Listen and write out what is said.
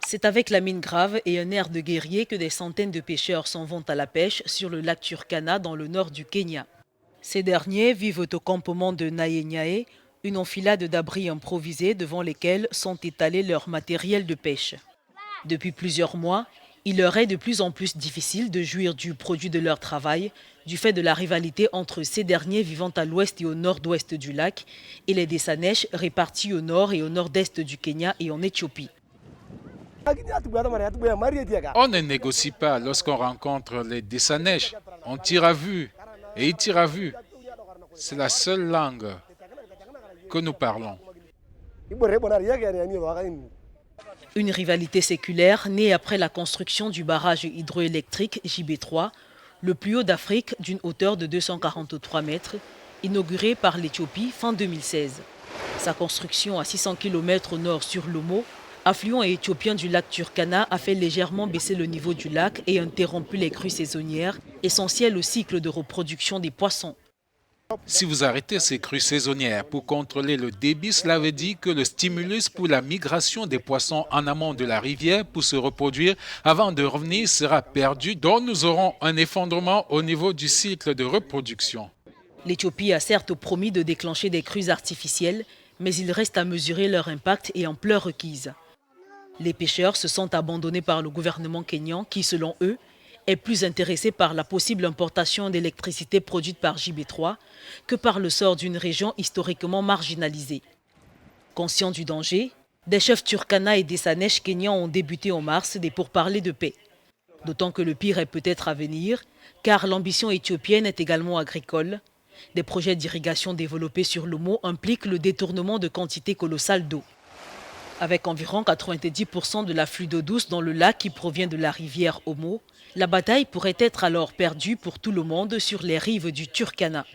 C'est avec la mine grave et un air de guerrier que des centaines de pêcheurs s'en vont à la pêche sur le lac Turkana dans le nord du Kenya. Ces derniers vivent au campement de Nyae, une enfilade d'abris improvisés devant lesquels sont étalés leurs matériels de pêche. Depuis plusieurs mois, il leur est de plus en plus difficile de jouir du produit de leur travail du fait de la rivalité entre ces derniers vivant à l'ouest et au nord-ouest du lac et les Dessanesh répartis au nord et au nord-est du Kenya et en Éthiopie. On ne négocie pas lorsqu'on rencontre les Dessanesh. On tire à vue et ils tirent à vue. C'est la seule langue que nous parlons. Une rivalité séculaire née après la construction du barrage hydroélectrique JB3, le plus haut d'Afrique d'une hauteur de 243 mètres, inauguré par l'Éthiopie fin 2016. Sa construction à 600 km au nord sur l'Omo, affluent éthiopien du lac Turkana, a fait légèrement baisser le niveau du lac et interrompu les crues saisonnières, essentielles au cycle de reproduction des poissons. Si vous arrêtez ces crues saisonnières pour contrôler le débit, cela veut dire que le stimulus pour la migration des poissons en amont de la rivière pour se reproduire avant de revenir sera perdu, donc nous aurons un effondrement au niveau du cycle de reproduction. L'Éthiopie a certes promis de déclencher des crues artificielles, mais il reste à mesurer leur impact et ampleur requise. Les pêcheurs se sont abandonnés par le gouvernement kényan qui, selon eux, est plus intéressé par la possible importation d'électricité produite par JB3 que par le sort d'une région historiquement marginalisée. Conscients du danger, des chefs Turkana et des Sanesh kenyans ont débuté en mars des pourparlers de paix. D'autant que le pire est peut-être à venir, car l'ambition éthiopienne est également agricole. Des projets d'irrigation développés sur l'Omo impliquent le détournement de quantités colossales d'eau. Avec environ 90% de l'afflux d'eau douce dans le lac qui provient de la rivière Omo, la bataille pourrait être alors perdue pour tout le monde sur les rives du Turkana.